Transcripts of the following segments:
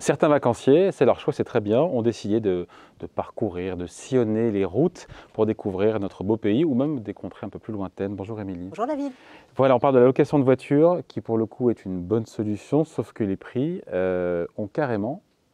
certains vacanciers, c'est leur choix, c'est très bien, ont décidé de parcourir, de sillonner les routes pour découvrir notre beau pays ou même des contrées un peu plus lointaines. Bonjour Émilie. Bonjour David. Voilà, on parle de la location de voitures qui pour le coup est une bonne solution, sauf que les prix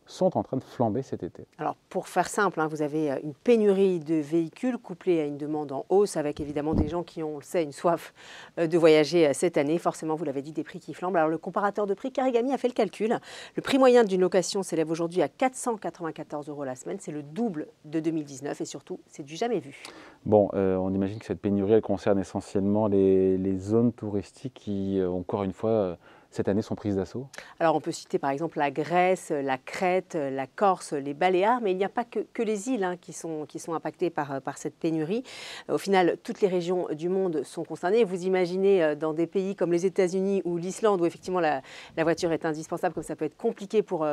sont en train de flamber cet été. Alors pour faire simple, vous avez une pénurie de véhicules couplée à une demande en hausse avec évidemment des gens qui ont, on le sait, une soif de voyager cette année. Forcément, vous l'avez dit, des prix qui flambent. Alors le comparateur de prix, Carigami a fait le calcul. Le prix moyen d'une location s'élève aujourd'hui à 494 € la semaine. C'est le double de 2019 et surtout, c'est du jamais vu. Bon, on imagine que cette pénurie, elle concerne essentiellement les zones touristiques qui, encore une fois, cette année sont prises d'assaut. Alors on peut citer par exemple la Grèce, la Crète, la Corse, les Baléares, mais il n'y a pas que les îles qui sont impactées par cette pénurie. Au final, toutes les régions du monde sont concernées. Vous imaginez dans des pays comme les États-Unis ou l'Islande où effectivement la voiture est indispensable, comme ça peut être compliqué pour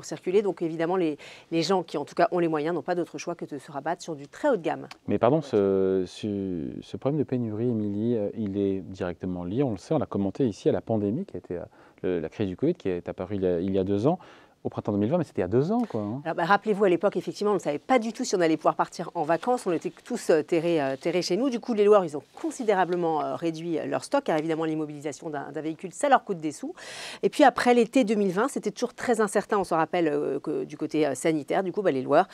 circuler. Donc évidemment, les gens qui en tout cas ont les moyens n'ont pas d'autre choix que de se rabattre sur du très haut de gamme. Mais pardon, ce problème de pénurie, Émilie, il est directement lié, on le sait, on l'a commenté ici, à la pandémie qui a été la crise du Covid qui est apparue il y a 2 ans, au printemps 2020, mais c'était il y a 2 ans, quoi. Alors, rappelez-vous, à l'époque, effectivement, on ne savait pas du tout si on allait pouvoir partir en vacances. On était tous terrés chez nous. Du coup, les loueurs, ils ont considérablement réduit leur stock, car évidemment, l'immobilisation d'un véhicule, ça leur coûte des sous. Et puis après l'été 2020, c'était toujours très incertain. On se rappelle que du côté sanitaire, du coup, les loueurs,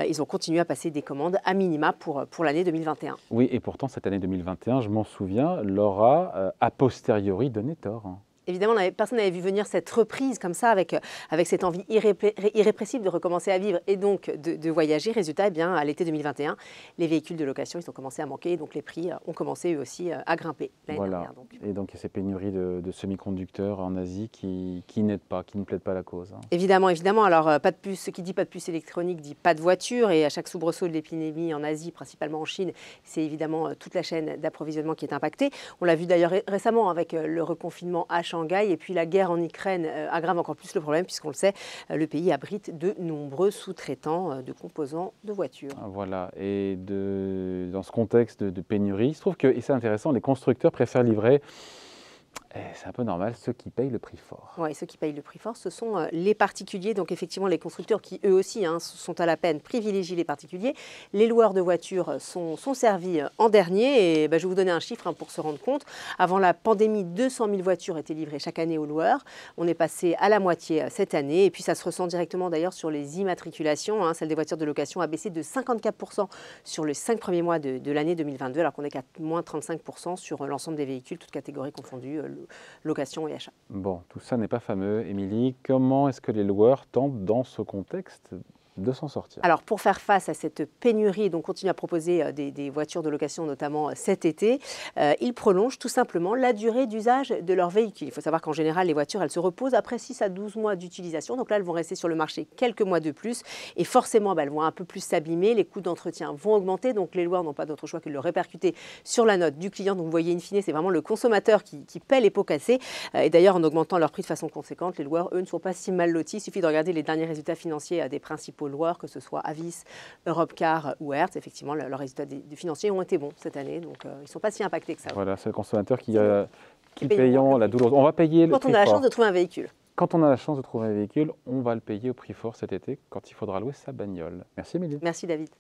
ils ont continué à passer des commandes à minima pour l'année 2021. Oui, et pourtant, cette année 2021, je m'en souviens, leur a a posteriori donné tort. Évidemment, personne n'avait vu venir cette reprise comme ça, avec cette envie irrépressible de recommencer à vivre et donc de voyager. Résultat, à l'été 2021, les véhicules de location ils ont commencé à manquer et donc les prix ont commencé eux aussi à grimper l'année dernière. Et donc il y a ces pénuries de semi-conducteurs en Asie qui n'aident pas, qui ne plaident pas la cause. Évidemment. Alors, pas de puce, ce qui dit pas de puce électronique dit pas de voiture. Et à chaque soubresaut de l'épidémie en Asie, principalement en Chine, c'est évidemment toute la chaîne d'approvisionnement qui est impactée. On l'a vu d'ailleurs récemment avec le reconfinement à Shanghai et puis la guerre en Ukraine aggrave encore plus le problème puisqu'on le sait, le pays abrite de nombreux sous-traitants de composants de voitures. Voilà, et dans ce contexte de pénurie, il se trouve que, et c'est intéressant, les constructeurs préfèrent livrer, c'est un peu normal, ceux qui payent le prix fort. Oui, ceux qui payent le prix fort, ce sont les particuliers. Donc effectivement, les constructeurs qui, eux aussi, sont à la peine, privilégient les particuliers. Les loueurs de voitures sont servis en dernier. Et je vais vous donner un chiffre pour se rendre compte. Avant la pandémie, 200 000 voitures étaient livrées chaque année aux loueurs. On est passé à la moitié cette année. Et puis ça se ressent directement d'ailleurs sur les immatriculations. Celle des voitures de location a baissé de 54% sur les 5 premiers mois de l'année 2022, alors qu'on est qu'à moins 35% sur l'ensemble des véhicules, toutes catégories confondues. Location et achat. Bon, tout ça n'est pas fameux. Émilie, comment est-ce que les loueurs tentent dans ce contexte de s'en sortir? Alors pour faire face à cette pénurie, on continue à proposer des voitures de location, notamment cet été. Ils prolongent tout simplement la durée d'usage de leur véhicule. Il faut savoir qu'en général, les voitures, elles se reposent après 6 à 12 mois d'utilisation. Donc là, elles vont rester sur le marché quelques mois de plus. Et forcément, elles vont un peu plus s'abîmer. Les coûts d'entretien vont augmenter. Donc les loueurs n'ont pas d'autre choix que de le répercuter sur la note du client. Donc vous voyez, in fine, c'est vraiment le consommateur qui paie les pots cassés. Et d'ailleurs, en augmentant leur prix de façon conséquente, les loueurs, eux, ne sont pas si mal lotis. Il suffit de regarder les derniers résultats financiers des principaux loueurs, que ce soit Avis, Europcar ou Hertz. Effectivement, leurs résultats financiers ont été bons cette année, donc ils ne sont pas si impactés que ça. Voilà, c'est le consommateur qui payant la douleur. On va payer le prix fort. Quand on a la chance de trouver un véhicule. Quand on a la chance de trouver un véhicule, on va le payer au prix fort cet été, quand il faudra louer sa bagnole. Merci Émilie. Merci David.